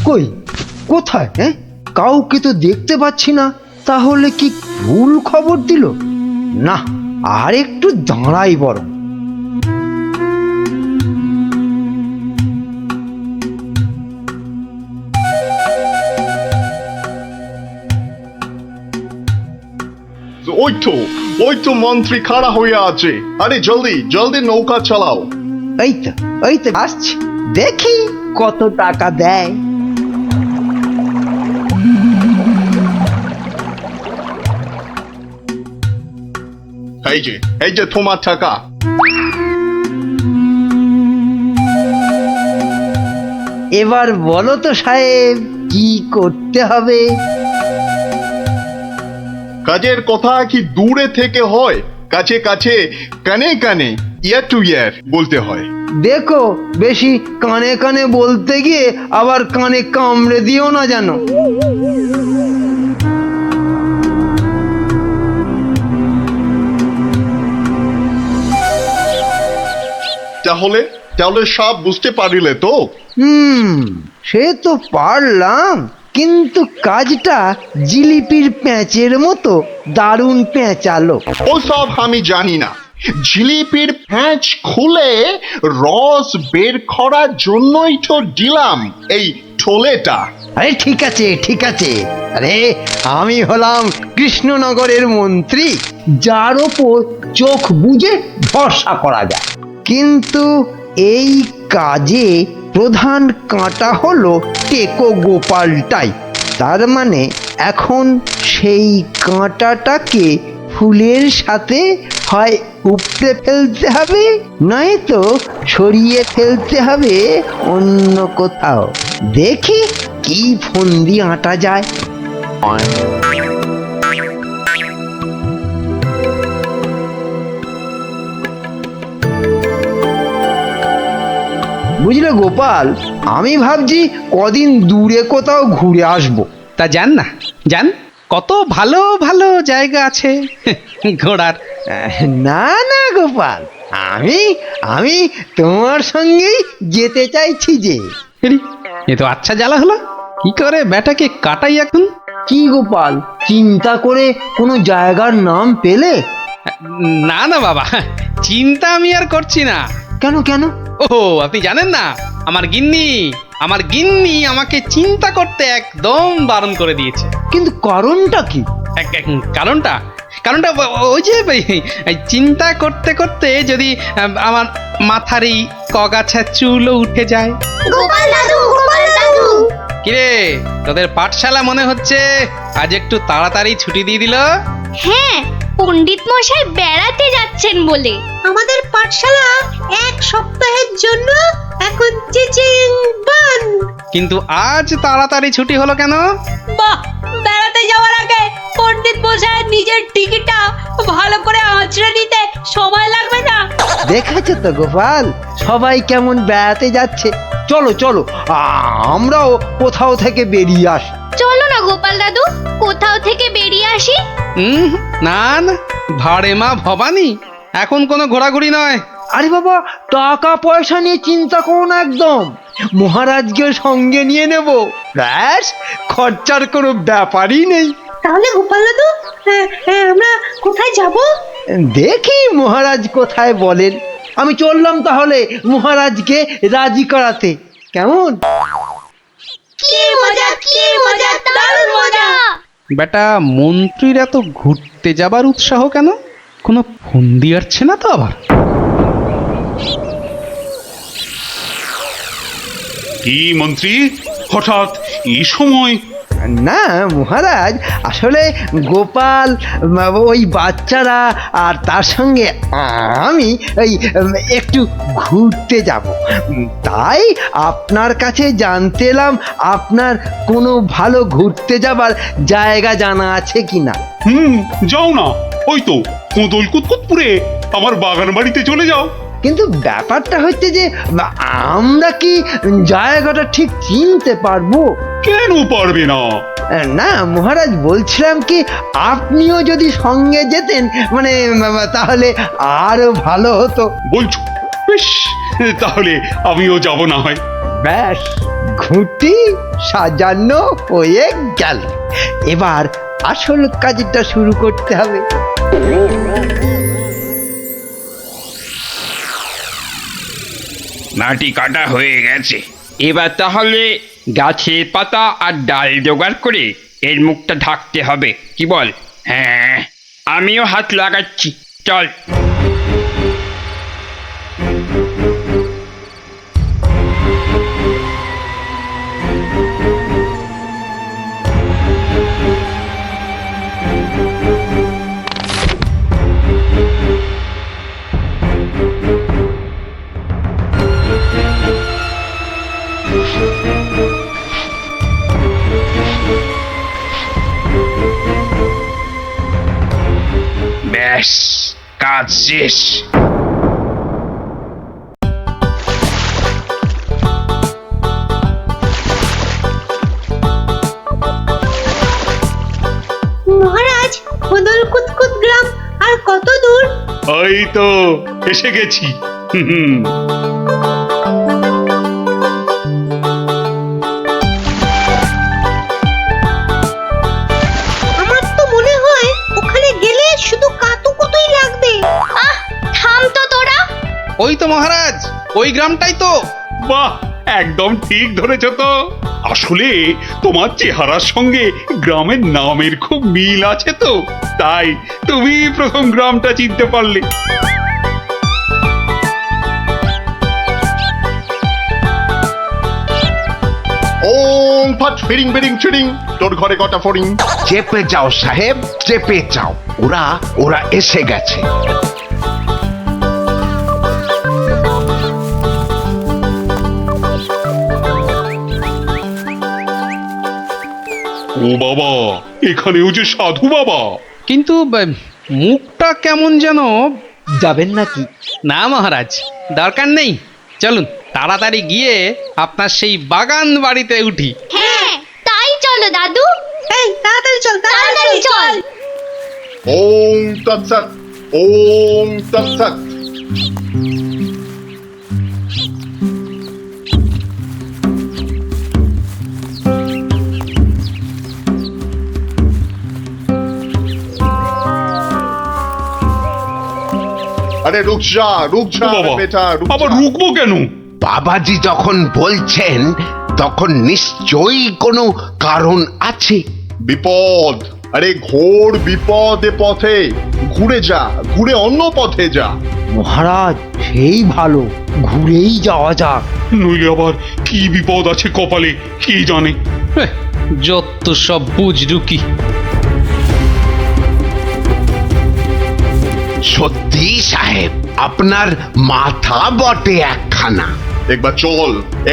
কই কোথায়? হ্যাঁ, কাউকে তো দেখতে পাচ্ছি না। তাহলে কি ভুল খবর দিল? না, আর একটু দাঁড়াই বরং। ওই তো মন্ত্রী খাড়া হয়ে আছে। আরে জলদি জলদি নৌকা চালাও। এই তো আসছি, দেখি কত টাকা দেয়। এই যে তোমার টাকা। এবার বলো তো সাহেব, কি করতে হবে? কাজের কথা কি দূরে থেকে হয়, কাছে কাছে, কানে কানে, ইয়ার টু ইয়ার বলতে হয়। দেখো, বেশি কানে কানে বলতে গিয়ে আবার কানে কামড়ে দিও না যেন। তাহলে তাহলে সব বুঝতে পারিলে তো? সে তো পারলাম, কিন্তু কাজটা জিলিপির প্যাঁচের মতো দারুণ পেঁচালো। ও সব আমি জানি না। জিলিপির প্যাঁচ খুলে রস বের করার জন্যই তো দিলাম এই ঠোলেটা। আরে ঠিক আছে ঠিক আছে, আরে আমি হলাম কৃষ্ণনগরের মন্ত্রী, যার ওপর চোখ বুজে ভরসা করা যায়। কিন্তু এই কাজে প্রধান কাঁটা হলো টেকো গোপালটাই। তার মানে এখন সেই কাঁটাটাকে ফুলের সাথে হয় উপড়ে ফেলতে হবে, নয়তো সরিয়ে ফেলতে হবে অন্য কোথাও। দেখি কি ফন্দি আঁটা যায়। বুঝলে গোপাল, আমি ভাবছি কদিন দূরে কোথাও ঘুরে আসবো। তা যান না, যান, কত ভালো ভালো জায়গা আছে ঘোরার। না না গোপাল, আমি আমি তোমার সঙ্গেই যেতে চাইছি যে। হেরি, এ তো আচ্ছা জ্বালা হলো। কি করে ব্যাটাকে কাটাই এখন? কি গোপাল, চিন্তা করে কোনো জায়গার নাম পেলে? না না বাবা, চিন্তা আমি আর করছি না। কেন কেন? ও আপনি জানেন না, আমার গিন্নি আমাকে চিন্তা করতে একদম বারণ করে দিয়েছে। কিন্তু কারণটা কি? কারণটা কারণটা ওই যে এই চিন্তা করতে করতে যদি আমার মাথার এই কগাছা চুলও উঠে যায়। গোপাল দাদু, গোপাল দাদু। কিরে, তোদের পাঠশালা মনে হচ্ছে আজ একটু তাড়াতাড়ি ছুটি দিয়ে দিল? হ্যাঁ, পণ্ডিত মশাই বেড়াতে যাচ্ছেন বলে। আমাদের পাঠশালা এক সপ্তাহের জন্য এখন চিচিং বন্ধ। কিন্তু আজ তাড়াতাড়ি ছুটি হলো কেন? বাহ, বেড়াতে যাওয়ার আগে পণ্ডিত মশাই নিজের টিকিটটা ভালো করে আঁচড়ে নিতে সময় লাগবে না? দেখেছো তো গোপাল, সবাই কেমন বেড়াতে যাচ্ছে। চলো চলো, আমরাও কোথাও থেকে বেরিয়ে আসি। চলো না গোপাল দাদু, কোথাও থেকে বেরিয়ে আসি। না না, ভাড়ে মা ভবানী, এখন কোনো ঘোরাঘুরি নয়। আরে বাবা, টাকা পয়সা নিয়ে চিন্তা করো না একদম। মহারাজকে সঙ্গে নিয়ে নেব, ব্যাস, খরচার কোনো ব্যাপারই নেই। তাহলে গোপাল দাদু, আমরা কোথায় যাব? দেখি মহারাজ কোথায় বলেন। আমি চললাম তাহলে মহারাজকে রাজি করাতে। কেমন? কি মজা, কি মজা, দারুণ মজা। বেটা মন্ত্রীর এত ঘুরতে যাবার উৎসাহ কেন? কোনো ফন্দি আসছে না তো আবার? কি মন্ত্রী, হঠাৎ এই সময়? না মহারাজ, আসলে গোপাল, ওই বাচ্চারা আর তার সঙ্গে আমি ওই একটু ঘুরতে যাব, তাই আপনার কাছে জানতে এলাম আপনার কোনো ভালো ঘুরতে যাবার জায়গা জানা আছে কিনা। যাও না, ওই তো কোদল কুতকুতপুরে আমার বাগান বাড়িতে চলে যাও। কিন্তু ব্যাপারটা হচ্ছে যে আমরা কি জায়গাটা ঠিক চিনতে পারবো? কেন পারবে না? না মহারাজ, বলছিলাম কি আপনিও যদি সঙ্গে যেতেন, মানে তাহলে আরো ভালো হতো। বলছো? বেশ, তাহলে আমিও যাব না হয়। ব্যাস, খুঁটি সাজানো হয়ে গেল। এবার আসল কাজটা শুরু করতে হবে। মাটি কাটা হয়ে গেছে, এবার তাহলে গাছের পাতা আর ডাল জোগাড় করে এর মুখটা ঢাকতে হবে, কি বল? হ্যাঁ, আমিও হাত লাগাচ্ছি, চল। ব্যাস, কাজ শেষ। মহারাজ, খোদল কুতকুত গ্রাম আর কত দূর? ওই তো এসে গেছি। হুম। আমার তো মনে হয় ওখানে গেলে শুধু কাতুকুতুই লাগবে। আহ, থাম তো তোরা। ওই তো মহারাজ, ওই গ্রামটাই তো। বাহ, একদম ঠিক ধরেছ তো। আসলে তোমার চেহারার সঙ্গে গ্রামের নামের খুব মিল আছে তো, তাই তুমি প্রথম গ্রামটা চিনতে পারলে। ওম ফট ফিরিং বিরিং চিরিং, তোর ঘরে কটা ফড়িং? চেপে যাও সাহেব, চেপে যাও, ওরা ওরা এসে গেছে। ও বাবা, এখানেও যে সাধু বাবা। কিন্তু মুখটা কেমন যেন। যাবেন নাকি? না মহারাজ, দরকার নেই, চলুন তাড়াতাড়ি গিয়ে আপনার সেই বাগান বাড়িতে উঠি। হ্যাঁ, তাই চলো দাদু। এই তাড়াতাড়ি চল, তাড়াতাড়ি চল। ওম তৎসৎ, ওম তৎসৎ। আরে রুক যা ও বাবা, বেটা, রুক আবার যা। রুকবো কেন? বাবাজি যখন বলছেন তখন নিশ্চয়ই কোনো কারণ আছে। বিপদ, আরে ঘোর বিপদ এ পথে। ঘুরে যা, ঘুরে অন্য পথে যা। মহারাজ, সেই ভালো, ঘুরেই যাওয়া যাক। নইলে আবার কি বিপদ আছে কপালে, কি জানে। হেহ, যত সব বুঝরুকি। সত্যি সাহেব, আপনার মাথা বটে একখানা।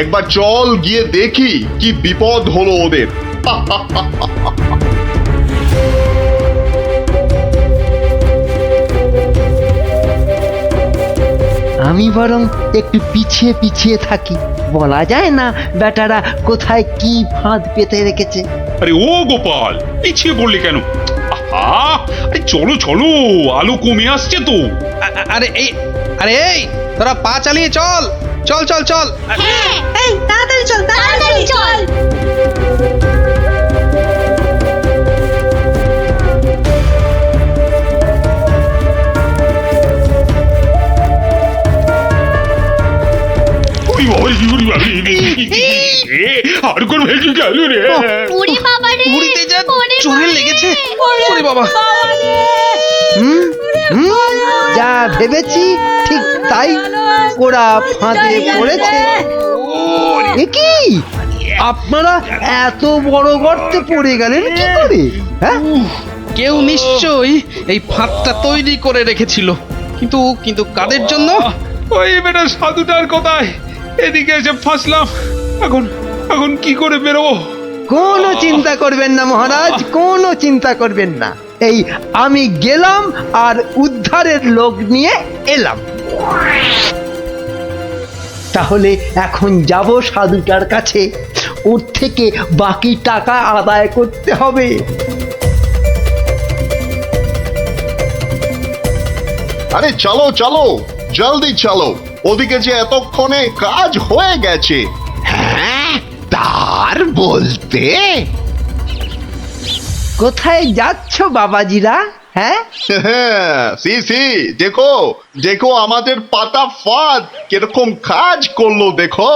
একবার চল গিয়ে দেখি কি বিপদ হলো ওদের। আমি বরং একটু পিছিয়ে পিছিয়ে থাকি, বলা যায় না বেটারা কোথায় কি ফাঁদ পেতে রেখেছে। আরে ও গোপাল, পিছিয়ে পড়লে কেন? আহা, আরে চলো চলো, আলো কমে আসছে তো। আরে এই, তোরা পা চালিয়ে চল, চল চল চল। হ্যাঁ, এই তাড়াতাড়ি চল, তাড়াতাড়ি চল। ওরে বাবা, ওরে বাবা, আর কোন ভেঙে গেল রে। ওরে বাবা রে, উড়িতে যা ওরে চোরে বাবা লেগেছে। রে। ওরে বাবা। হুম হুম, যা ভেবেছি ঠিক তাই, ওরা ফাঁদে পড়েছে। এ কি, আপনারা এত বড় গর্তে পড়ে গেলেন কি করে? হ্যাঁ, কেউ নিশ্চয়ই এই ফাঁদটা তৈরি করে রেখেছিল, কিন্তু কিন্তু কাদের জন্য? ওই বেটা সাধুটার কথায় এদিকে এসে ফাঁসলাম। এখন এখন কি করে বেরোবো? কোনো চিন্তা করবেন না মহারাজ, কোনো চিন্তা করবেন না। এই আমি গেলাম আর উদ্ধারের লোক নিয়ে এলাম। তাহলে এখন যাব সাধুটার কাছে, ওর থেকে বাকি টাকা আদায় করতে হবে। আরে চলো চলো, জলদি চলো, ওদিকে যে এতক্ষণে কাজ হয়ে গেছে। হ্যাঁ, তার বলতে কোথায় যাচ্ছ বাবাজিরা? হ্যাঁ, সি সি, দেখো দেখো আমাদের পাতা ফাঁদ কিরকম কাজ করলো দেখো।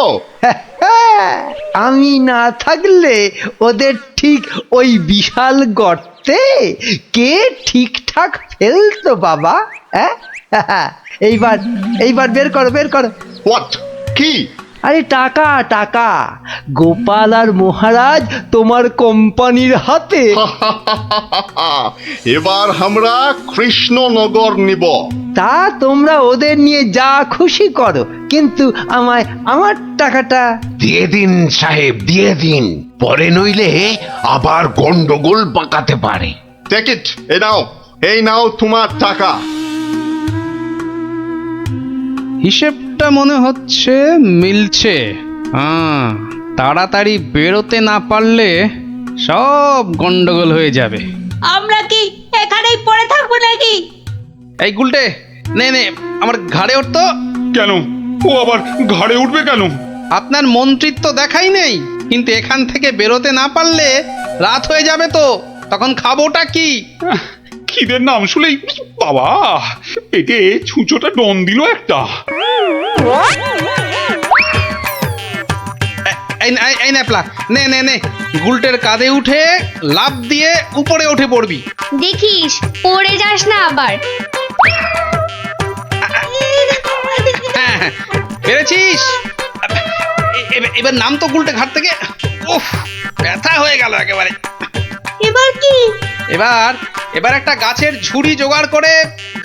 আমি না থাকলে ওদের ঠিক ওই বিশাল গর্তে কে ঠিকঠাক ফেলতো বাবা? হ্যাঁ, এইবার এইবার বের করো, বের করো। হোয়াট? কি? আরে টাকা টাকা, গোপাল আর মহারাজ তোমার কোম্পানির হাতে। এবার আমরা কৃষ্ণনগর নিব। তা তোমরা ওদের নিয়ে যা খুশি করো, কিন্তু আমায় আমার টাকাটা। দিয়ে দিন সাহেব, দিয়ে দিন, পরে নইলে আবার গন্ডগোল পাকাতে পারে। টেক ইট, এই নাও তোমার টাকা। হিসেবটা মনে হচ্ছে মিলছে। হ্যাঁ, তাড়াতাড়ি বেরোতে না পারলে সব গন্ডগোল হয়ে যাবে। আমরা কি এখানেই পড়ে থাকবো নাকি? এই গুলটে, নে নে আমার ঘাড়ে উঠতো। কেন, ও আবার ঘাড়ে উঠবে কেন? আপনার মন্ত্রিত্ব দেখাই নেই, কিন্তু এখান থেকে বেরোতে না পারলে রাত হয়ে যাবে তো, তখন খাবোটা কি? খিদের নাম শুলেই বাবা পেটে ছুঁচোটা ডন দিল একটা। এই ন্যাপলা, নে নে নে, গুলটের কাঁধে উঠে লাফ দিয়ে উপরে উঠে পড়বি। দেখিস পড়ে যাস না আবার। হ্যাঁ, পেরেছিস? এবার নাম তো গুলটে ঘাট থেকে। উফ, ব্যথা হয়ে গেল একেবারে। এবার কি? এবার একটা গাছের ঝুড়ি জোগাড় করে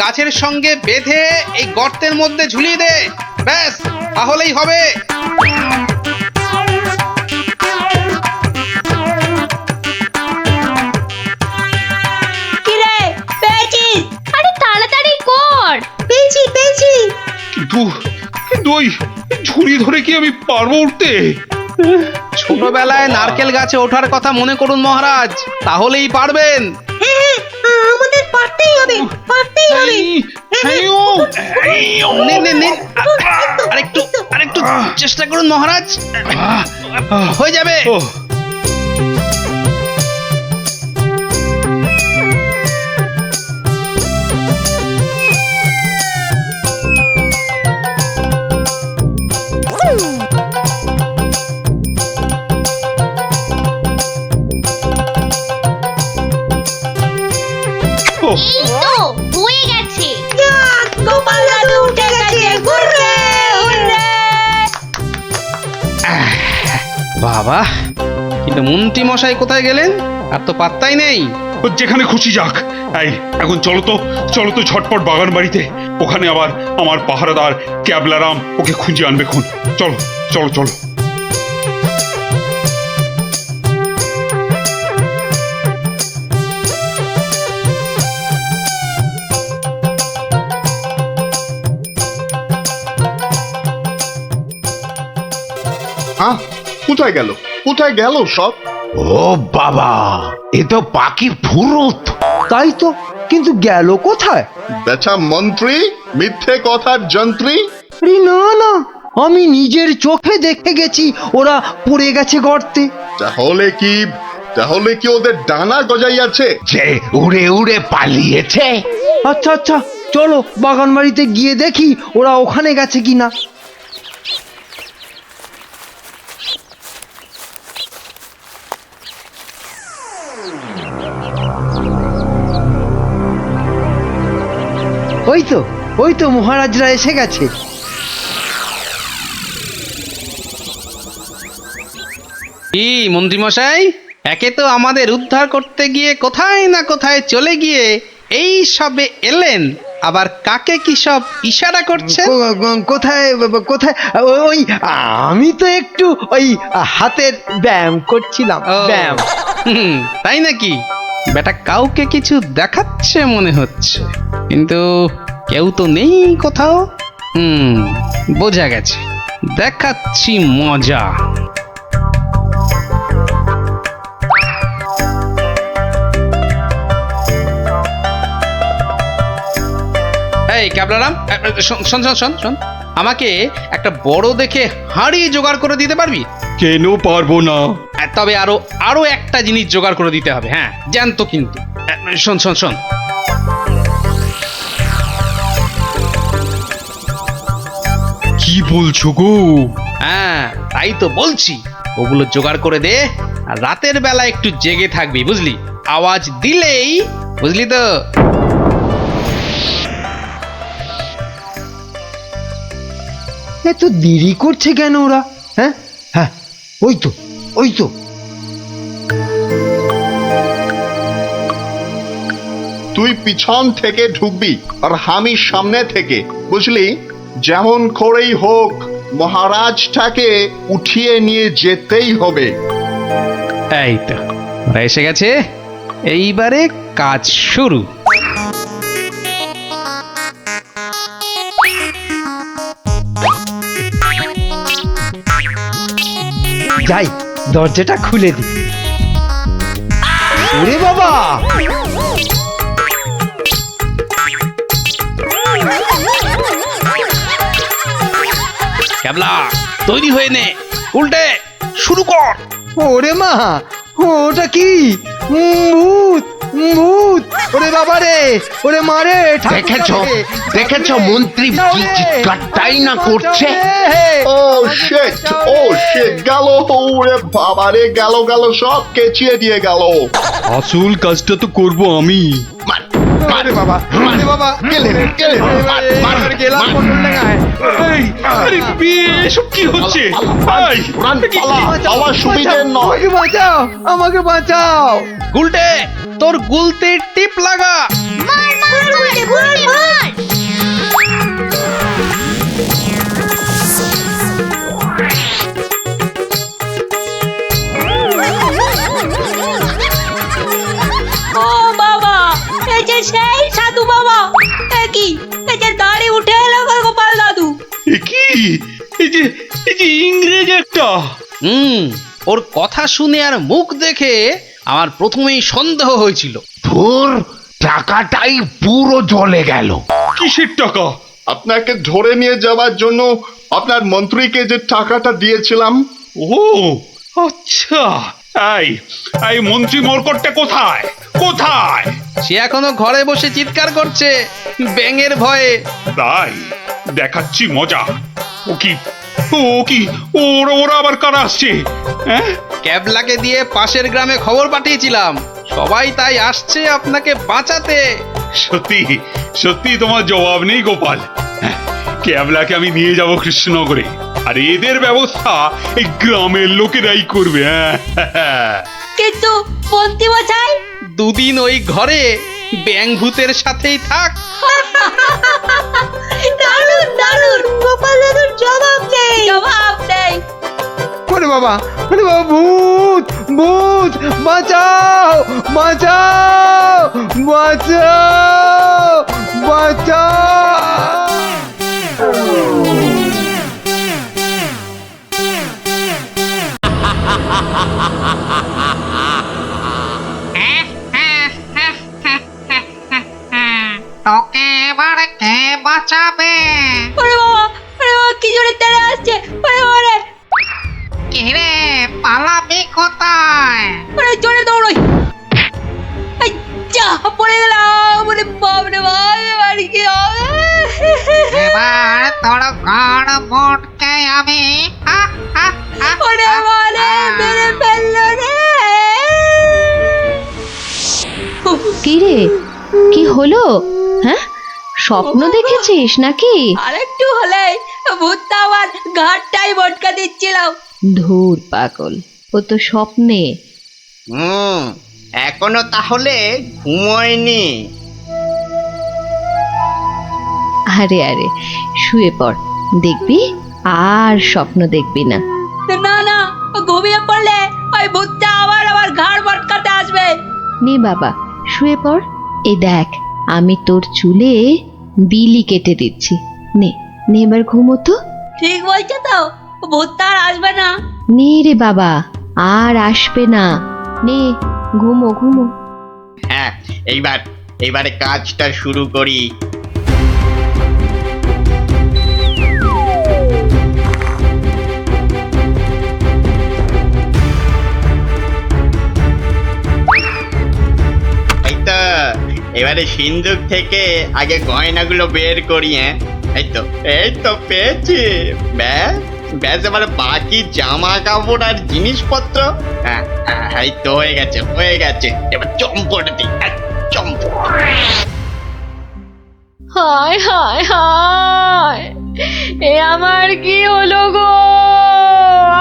গাছের সঙ্গে বেঁধে এই গর্তের মধ্যে ঝুলিয়ে দে, ব্যাস তাহলেই হবে। কিরে, পেয়েছিস? আরে তাড়াতাড়ি কর। পেয়েছি পেয়েছি। কিন্তু ওই ঝুড়ি ধরে কি আমি পারবো উঠতে? ছোটবেলায় নারকেল গাছে ওঠার কথা মনে করুন মহারাজ, তাহলেই পারবেন। আমাদের পারতেই হবে, পারতেই হবে। নিন নিন নিন, আরেকটু চেষ্টা করুন মহারাজ, হয়ে যাবে। ওহ, ওহ, এই তো হয়ে গেছে। গোপাল দাদু উঠে গেছে। Hurray hurray. বাবা, কিন্তু মন্ত্রী মশাই কোথায় গেলেন? আর তো পাত্তাই নেই। ও যেখানে খুশি যাক। এই এখন চলো তো ঝটপট বাগান বাড়িতে, ওখানে আবার আমার পাহারাদার ক্যাবলারাম ওকে খুঁজে আনবে খুন। চলো চলো চলো। হ্যাঁ, কোথায় গেল সব? ও বাবা, এ তো পাখি ফুরুত। তাই তো, কিন্তু গেল কোথায়? বেটা মন্ত্রী, মিথ্যে কথার যন্ত্রী। আরে না না, আমি নিজের চোখে দেখে গেছি ওরা পড়ে গেছে গর্তে। তাহলে কি ওদের ডানা গজাইয়াছে? যে উড়ে উড়ে পালিয়েছে। আচ্ছা আচ্ছা, চলো বাগান বাড়িতে গিয়ে দেখি ওরা ওখানে গেছে কিনা। ওই তো মহারাজরা এসে গেছে। কি মন্ত্রী মশাই, একে তো আমাদের উদ্ধার করতে গিয়ে কোথায় না কোথায় চলে গিয়ে এই সবে এলেন, আবার কাকে কি সব ইশারা করছেন? কোথায় কোথায়? ওই আমি তো একটু ওই হাতের ব্যায়াম করছিলাম। ও, ব্যায়াম। তাই নাকি? বেটা কাউকে কিছু দেখাচ্ছে মনে হচ্ছে, কিন্তু কেউ তো নেই কোথাও। বোঝা গেছে, দেখাচ্ছি মজা। এই ক্যাবলারাম, শোন শোন শোন শোন, আমাকে একটা বড় দেখে হাঁড়ি জোগাড় করে দিতে পারবি? কেন পারবো না? তবে আরো একটা জিনিস জোগাড় করে দিতে হবে, হ্যাঁ জানতো কিন্তু। শোন শোন শোন, কি বলছো গো? হ্যাঁ তাই তো বলছি, ওগুলো জোগাড় করে দে, আর রাতের বেলা একটু জেগে থাকবি বুঝলি, আওয়াজ দিলেই, বুঝলি তো। এত দেরি করছে কেন ওরা? হ্যাঁ হ্যাঁ, ওই তো ওই তো। তুই পিছন থেকে ঢুকবি আর আমি সামনে থেকে, বুঝলি? যেমন করেই হোক মহারাজটাকে উঠিয়ে নিয়ে যেতেই হবে। এই তো ওরা এসে গেছে, এইবারে কাজ শুরু। যাই, দরজাটা খুলে দি। ওরে বাবা, ক্যাবলা তৈরি হয়ে নে, উল্টে শুরু কর। ওরে মা, ওটা কি? ভূত ভূত! ওরে বাবা রে, ওরে মা রে! দেখেছো মন্ত্রী কি চিৎকারটাই না করছে? ও শিট, ও শিট, গেল! ওরে বাবারে, গেল গেল, সব কেচিয়ে দিয়ে গেল। আসল কাজটা তো করব আমি। মার, ওরে বাবা, ওরে বাবা! গেলেন, গেলেন, মার, মার, এবার গেলাম মার। কোন জায়গায়? এই, আরে এসব কি হচ্ছে? এই, রান, পালা, পালা সুবিধে নয়। আমাকে বাঁচাও, আমাকে বাঁচাও! গুলটে তোর গুলতে টিপ লাগা। মার মার মার মার মার। ও বাবা, এই যে সেই সাধু বাবা, কি এই যে দাড়ি উঠে এলো গোপাল দাদু। এ কি? এই যে ইংরেজ একটা। ওর কথা শুনে আর মুখ দেখে আমার প্রথমেই সন্দেহ হয়েছিল। তোর টাকাটাই পুরো জ্বলে গেল। কিসের টাকা? আপনাকে ধরে নিয়ে যাওয়ার জন্য আপনার মন্ত্রীকে যে টাকাটা দিয়েছিলাম। ও আচ্ছা, এই মন্ত্রী মরকটটা কোথায়? কোথায়? সে এখনো ঘরে বসে চিৎকার করছে ব্যাঙের ভয়ে। তাই দেখাচ্ছি মজা। ও কি ওরা আবার কারা আসছে? হ্যাঁ, ক্যাবলাকে দিয়ে পাশের গ্রামে খবর পাঠিয়েছিলাম, সবাই তাই আসছে আপনাকে বাঁচাতে। সত্যি সত্যি তোমার জবাব নেই গোপাল। হ্যাঁ, ক্যাবলাকে আমি নিয়ে যাব কৃষ্ণনগরে, আর এদের ব্যবস্থা এই গ্রামের লোকেরাই করবে। হ্যাঁ, কিন্তু মন্ত্রী মশাই, দুদিন ওই ঘরে ব্যাঙ ভূতের সাথেই থাক। দারুণ দারুণ, গোপাল দাদুর জবাব নেই, জবাব নেই। ওরে বাবা, ওরে বাবা! ভূত ভূত! বাঁচাও বাঁচাও বাঁচাও বাঁচাও! তোকে এবার কে বাঁচাবে? ওরে বাবা, ওরে বাবা, কি জোরে তেড়ে আসছে! ওরে বাবা রে, কিরে পালাবি কোথায়? ওরে জোরে দৌড়ই! এই যা, পড়ে গেলাম! ওরে বাপ রে বাপ, এবার কি হবে? এবার তোর ঘর মোটকে আমি ওরে বাবা রে, মেরে ফেললো রে! কি রে, কি হলো? হ্যাঁ, স্বপ্ন দেখেছিস নাকি? আরেকটু হলেই ভূতটা আমার ঘাটটাই মটকা দিচ্ছিলাম। ধুর পাগল, ও তো স্বপ্নে। এখনো তাহলে ঘুমোয়নি? আরে আরে, শুয়ে পড়, দেখবি আর স্বপ্ন দেখবি না। না না, ঘুমিয়ে পড়লে ওই ভূতটা আবার আমার ঘাড় মটকাতে আসবে। নে বাবা, শুয়ে পড়। এই দেখ, আমি তোর চুলে বিলি কেটে দিচ্ছি। নে নে, এবার ঘুমো তো। ঠিক বলছো তো, ভূতটা আর আসবে না? নে রে বাবা, আর আসবে না। নে, ঘুমো ঘুমো। হ্যাঁ, এইবারে কাজটা শুরু করি। এবারে সিন্ধুক থেকে আগে গয়নাগুলো বের করি। হ্যাঁ, এই তো পেয়েছি। ব্যাস ব্যাস, এবারে বাকি জামা কাপড় আর জিনিসপত্র। হ্যাঁ হ্যাঁ, এই তো হয়ে গেছে। এবার চম্পট দিই, চম্পট। হায় হায় হায়, এ আমার কি হলো গো?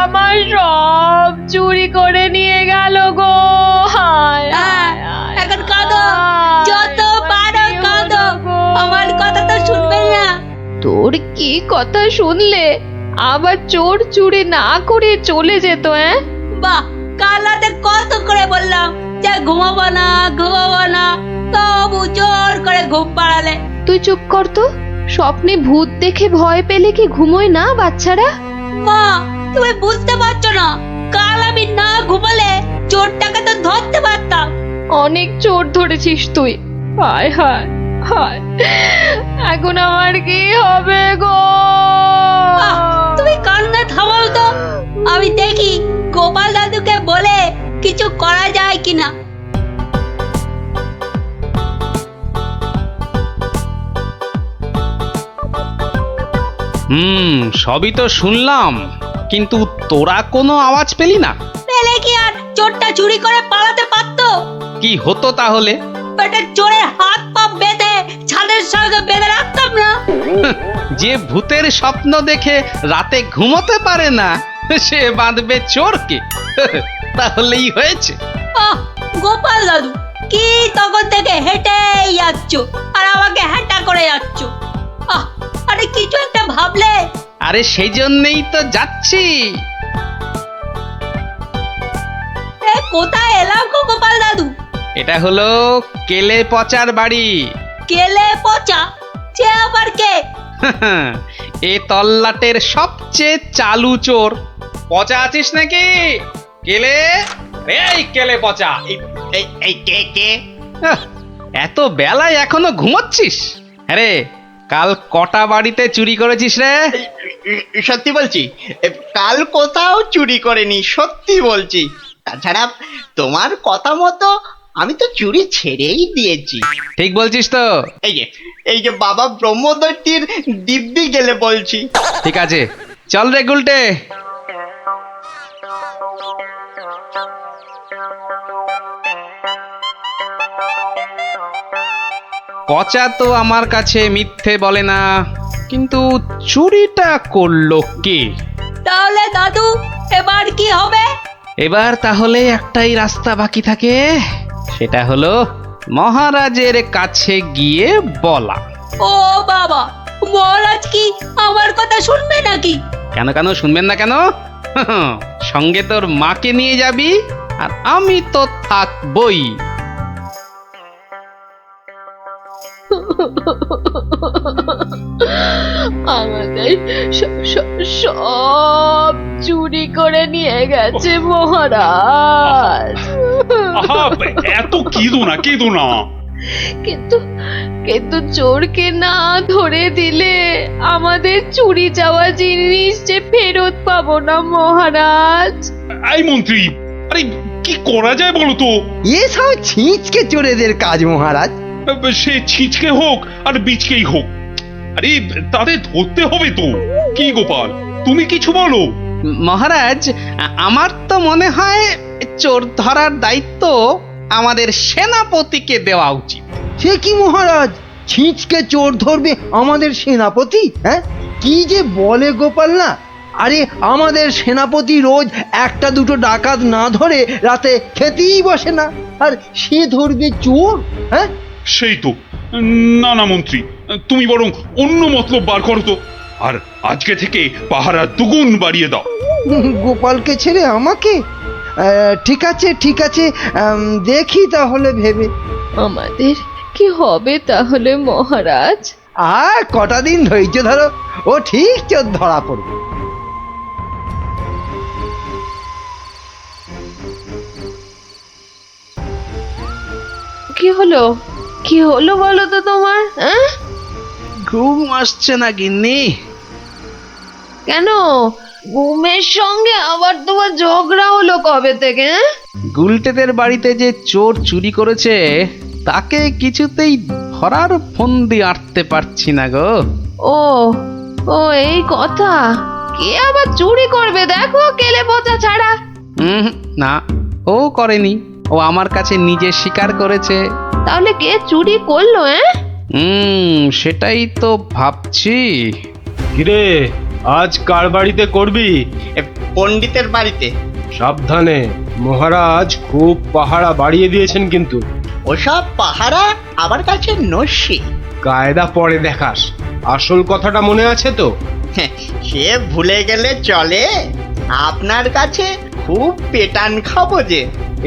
আমার সব চুরি করে নিয়ে গেল গো। হায় এখন কাঁদো, যত পারো কাঁদো, আমার কথা তো শুনবে না। তোর কি কথা শুনলে আবার চোর চুরি না করে চলে যেত? বাহ, কাল রাতে কত করে বললাম যে ঘুমাবো না, তবু জোর করে ঘুম পাড়ালে। তুই চুপ কর তো, স্বপ্নে ভূত দেখে ভয় পেলে কি ঘুমোয় না বাচ্চারা? মা, তুমি বুঝতে পারছো না, কাল আমি না ঘুমালে চোরটাকে তো ধরতে পারতাম। অনেক চোর ধরেছিস তুই। হায় হায় হায়, এখন আমার কি হবে গো? তুমি কান্না থামাও তো, আমি দেখি গোপাল দাদুকে বলে কিছু করা যায় কিনা। সবই তো শুনলাম, কিন্তু তোরা কোনো আওয়াজ পেলি না? পেলে কি আর চোরটা চুরি করে পালাতে পারতো? কি হতো তাহলে? পেটে চোরের হাত পা বেঁধে ছাদের সঙ্গে বেঁধে রাখতাম না। যে ভূতের স্বপ্ন দেখে রাতে ঘুমোতে পারে না, সে বাঁধবে চোরকে। তাহলেই হয়েছে। গোপাল দাদু, কি তখন থেকে হেঁটেই যাচ্ছ আর আমাকে হেঁটা করে যাচ্ছ? আরে কিছু একটা ভাবলে। আরে সেই জন্যই তো যাচ্ছি। কোথায় এলাম গো গোপাল দাদু? এটা হলো কেলে পচার বাড়ি। কেলে পচা? সে আবার কে? এ তল্লাটের সবচেয়ে চালু চোর। পচা আছিস নাকি? কেলে, এই কেলে পচা। এই কে? এত বেলায় এখনো ঘুমোচ্ছিস? আরে কাল কটা বাড়িতে চুরি করেছিস রে? সত্যি বলছি, কাল কোথাও চুরি করেনি, সত্যি বলছি। তাছাড়া তোমার কথা মতো আমি তো চুরি ছেড়েই দিয়েছি। ঠিক বলছিস তো? এই যে বাবা ব্রহ্মদত্তির দিব্যি গেলে বলছি। ঠিক আছে, চল রে গুলটে। পচা তো আমার কাছে মিথ্যে বলে না, কিন্তু চুরিটা করলো কে? তাহলে দাদু এবার কি হবে? এবার তাহলে একটাই রাস্তা বাকি থাকে, সেটা হলো মহারাজের কাছে গিয়ে বলা। ও বাবা, মহারাজ কি আমার কথা শুনবে নাকি? কেন কেন শুনবেন না কেন? সঙ্গে তোর মাকে নিয়ে যাবি, আর আমি তো থাকবই। আমাদের সব চুরি করে নিয়ে গেছে মহারাজ। এত কেঁদো না। কিন্তু চোরকে না ধরে দিলে আমাদের চুরি যাওয়া জিনিস যে ফেরত পাবো না মহারাজ। এই মন্ত্রী, আরে কি করা যায় বলো তো? এসব ছিঁচকে চোরেদের কাজ মহারাজ। সে ছিচকে হোক আর বিচকেই হোক, আরে তাদের ধরতে হবে তো। কি গোপাল, তুমি কিছু বলো। মহারাজ, আমার তো মনে হয় চোর ধরার দায়িত্ব আমাদের সেনাপতিকে দেওয়া উচিত। সে কি মহারাজ, ছিঁচকে চোর ধরবে আমাদের সেনাপতি? হ্যাঁ, কি যে বলে গোপাল না। আরে আমাদের সেনাপতি রোজ একটা দুটো ডাকাত না ধরে রাতে খেতেই বসে না, আর সে ধরবে চোর? হ্যাঁ, সেই তো। না মন্ত্রী, তুমি বরং অন্য মতলব বার করো তো, আর আজকে থেকে পাহারা দুগুণ বাড়িয়ে দাও। গোপালকে ছেড়ে আমাকে? ঠিক আছে, দেখি তাহলে ভেবে। আমাদের কি হবে তাহলে মহারাজ? আর কটা দিন ধৈর্য ধরো, ও ঠিক চোর ধরা পড়বে। কি হলো বলো তো তোমার? ঘুম আসছে না গিন্নি? কেন, ঘুমের সঙ্গে আবার তোমার ঝগড়া হলো কবে থেকে? গুলটেদের বাড়িতে যে চোর চুরি করেছে, তাকে কিছুতেই ধরার ফন্দি আটতে পারছি না গো। ও ও এই কথা, কে আবার চুরি করবে দেখো কেলে পচা ছাড়া। না, ও করেনি, ও আমার কাছে নিজে স্বীকার করেছে। তাহলে কে চুরি করলো? সেটাই তো ভাবছি। কিরে, আজ কার বাড়িতে করবি? পণ্ডিতের বাড়িতে। সাবধানে, মহারাজ খুব পাহারা বাড়িয়ে দিয়েছেন কিন্তু। ওসব পাহারা আমার কাছে নস্যি। কায়দা পরে দেখাস, আসল কথাটা মনে আছে তো? সে ভুলে গেলে চলে? আপনার কাছে খুব পেটান খাবো যে।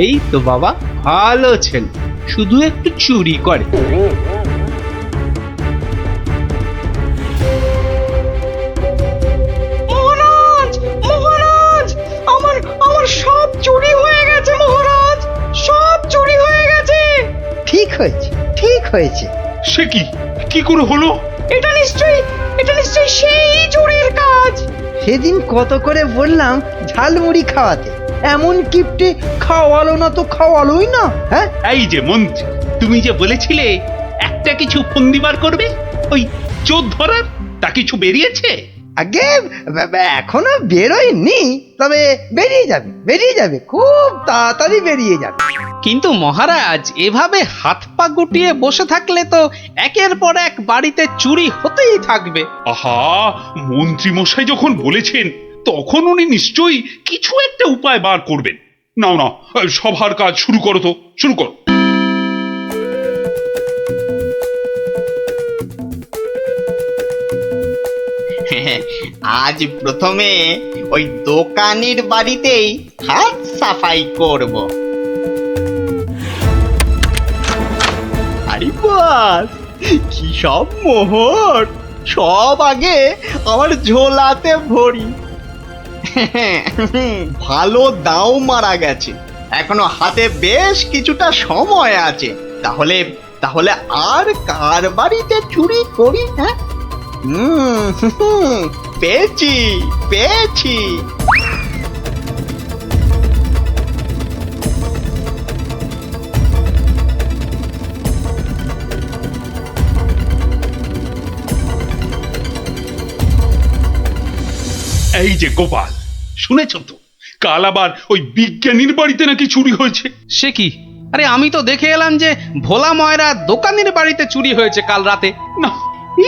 এই তো বাবা, ভালো ছেলে, শুধু একটু চুরি করে। মহারাজ, মহারাজ, আমার আমার সব চুরি হয়ে গেছে মহারাজ, সব চুরি হয়ে গেছে। ঠিক হয়েছে, ঠিক হয়েছে। সে কি, কি করে হলো? এটা নিশ্চয়ই সেই চুরির কাজ। সেদিন কত করে বললাম ঝালমুড়ি খাওয়াতে, এমন কিপটে খাওয়ালো না তো খাওয়ালোই না। হ্যাঁ, এই যে মন্ত্রী, তুমি যে বলেছিলে একটা কিছু ফন্দি বার করবে ওই চোর ধরার, তা কিছু বেরিয়েছে? আগে এখনো বেরোয়নি, তবে বেরিয়ে যাবে, খুব তাড়াতাড়ি বেরিয়ে যাবে। কিন্তু মহারাজ, এভাবে হাত পা গুটিয়ে বসে থাকলে তো একের পর এক বাড়িতে চুরি হতেই থাকবে। আহা, মন্ত্রী মশাই যখন বলেছেন তখন উনি নিশ্চয়ই কিছু একটা উপায় বার করবেন। নাও না, সভার কাজ শুরু করো তো, শুরু করো। আজ প্রথমে ওই দোকানের বাড়িতেই হাত সাফাই করব। আরে বাস, কি সব মোহর! সব আগে আমার ঝোলাতে ভরি। ভালো দাও মারা গেছে, এখনো হাতে বেশ কিছুটা সময় আছে। তাহলে তাহলে আর কার বাড়িতে চুরি করি? হ্যাঁ, পেয়েছি পেয়েছি। এই যে গোপাল, শুনেছ তো কাল আবার ওই বিজ্ঞানীর বাড়িতে নাকি চুরি হয়েছে? সে কি? আরে আমি তো দেখে এলাম যে ভোলা ময়রা দোকানের বাড়িতে চুরি হয়েছে কাল রাতে। না,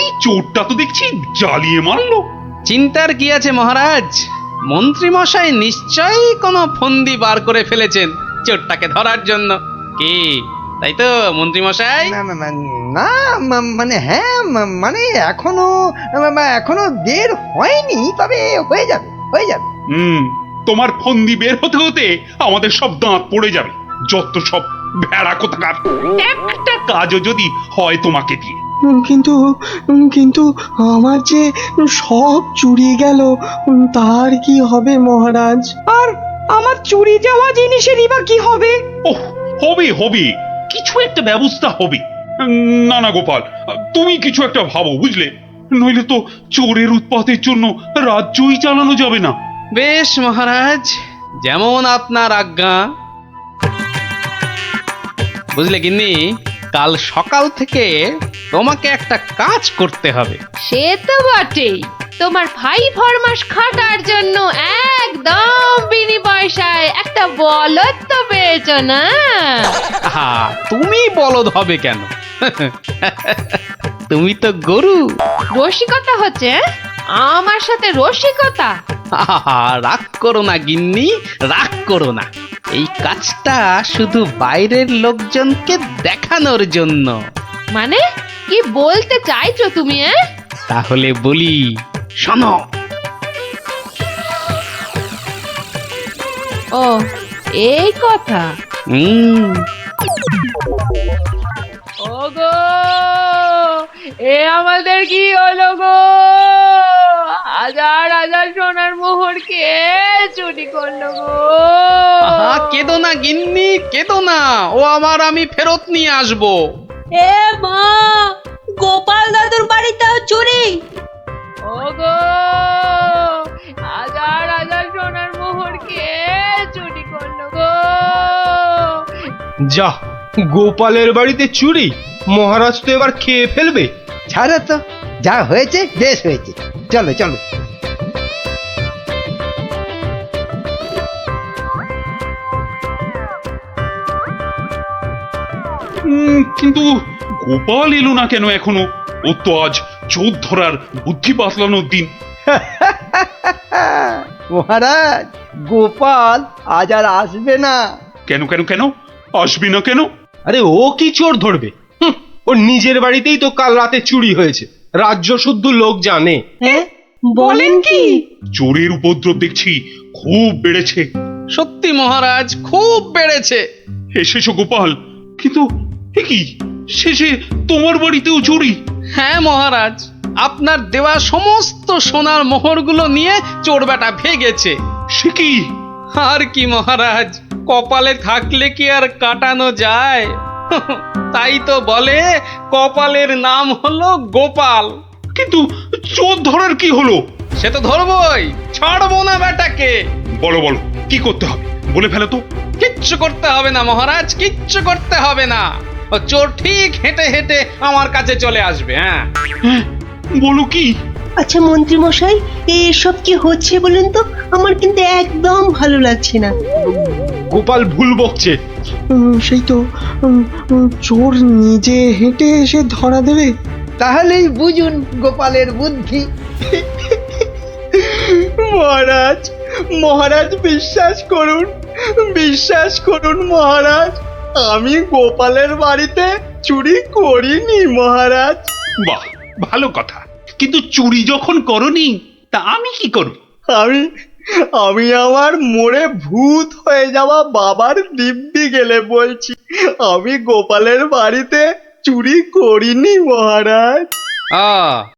এই চোরটা তো দেখছি জ্বালিয়ে মারলো। চিন্তার কি আছে মহারাজ, মন্ত্রী মশাই নিশ্চয়ই কোনো ফন্দি বার করে ফেলেছেন চোরটাকে ধরার জন্য। কি তাই তো মন্ত্রী মশাই? না মানে হ্যাঁ, মানে এখনো বের হয়নি, তবে হয়ে যাবে। তোমার ফন্দি বের হতে হতে আমাদের সব দাঁত পড়ে যাবে, যত সব ভেড়া কোথাকার। একটা কাজও যদি হয় তোমাকে দিয়ে। কিন্তু আমার যে সব চুরি গেল, তার কি হবে মহারাজ? আর আমার চুরি যাওয়া জিনিসেরই বা কি হবে? ওহ, হবে, কিছু একটা ব্যবস্থা হবে। না না গোপাল, তুমি কিছু একটা ভাবো, বুঝলে? নইলে তো চোরের উৎপাতের জন্য রাজ্যই চালানো যাবে না। বেশ মহারাজ, যেমন আপনার আজ্ঞা। বুঝলে গিন্নি, কাল সকাল থেকে তোমাকে একটা কাজ করতে হবে। সে তো বটেই, তোমার ভাই ফরমাস খাটার জন্য একদম বিনি পয়সায় একটা বলদ তো পেয়েছো না? তুমি বলদ হবে কেন? তুমি তো গরু। রসিকতা হচ্ছে? আমার সাথে রসিকতা? রাগ করো না গিন্নি, রাগ করো না। এই কাজটা শুধু বাইরের লোকজনকে দেখানোর জন্য। মানে কি বলতে চাইছো তুমি? তাহলে বলি, শোনো। ও, এই কথা। ওগো, এ আমাদের কি হলো গো? হাজার হাজার সোনার মোহর কে চুরি করলো গো? কেঁদো না গিন্নি, কেঁদো না, ও আবার আমি ফেরত নিয়ে আসবো। এ মা, গোপাল দাদুর বাড়িতেও চুরি? ওগো, হাজার হাজার সোনার মোহর কে চুরি করলো গো? যা, গোপালের বাড়িতে চুরি? মহারাজ তো এবার খেয়ে ফেলবে। ছাড়ো তো, যা হয়েছে বেশ হয়েছে, চলো চলো। কিন্তু গোপাল এলো না কেন এখনো? ও তো আজ চোর ধরার বুদ্ধি বাতলানোর দিন। মহারাজ, গোপাল আজ আর আসবে না। কেন কেন কেন আসবি না কেন? আরে ও কি চোর ধরবে? ওর নিজের বাড়িতেই তো কাল রাতে চুরি হয়েছে, রাজ্য শুদ্ধ লোক জানে। হ্যাঁ বলেন কি? চোরের উপদ্রব দেখছি খুব বেড়েছে। সত্যি মহারাজ, খুব বেড়েছে। এসেছো গোপাল, কিন্তু এ কি, শেষে তোমার বাড়িতেও চুরি? হ্যাঁ মহারাজ, আপনার দেওয়া সমস্ত সোনার মোহরগুলো নিয়ে চোর বেটা ভেগেছে। সে কি? আর কি মহারাজ, কপালে থাকলে কি আর কাটানো যায়? তাই তো বলে কপালের নাম হলো গোপাল। কিন্তু চোর ধরার কি হলো? সে তো ধরবই, ছাড়বো না বেটাকে। বলো বলো, কি করতে হবে বলে ফেলো তো। কিচ্ছু করতে হবে না মহারাজ, কিচ্ছু করতে হবে না। ও চোর ঠিক হেঁটে হেঁটে আমার কাছে চলে আসবে। হ্যাঁ, বলো কি? আচ্ছা মন্ত্রী মশাই, এসব কি হচ্ছে বলুন তো? আমার কিন্তু একদম ভালো লাগছে না। গোপাল ভুল বকছে। সেই তো, চোর নিজে হেঁটে এসে ধরা দেবে। তাহলেই বুঝুন গোপালের বুদ্ধি। মহারাজ, মহারাজ বিশ্বাস করুন, বিশ্বাস করুন মহারাজ, আমি গোপালের বাড়িতে চুরি করিনি মহারাজ। বাহ, ভালো কথা। কিন্তু চুরি যখন করনি, তা আমি কি করব? আমি আমার মোড়ে ভূত হয়ে যাওয়া বাবার দিব্যি গেলে বলছি, আমি গোপালের বাড়িতে চুরি করিনি মহারাজ।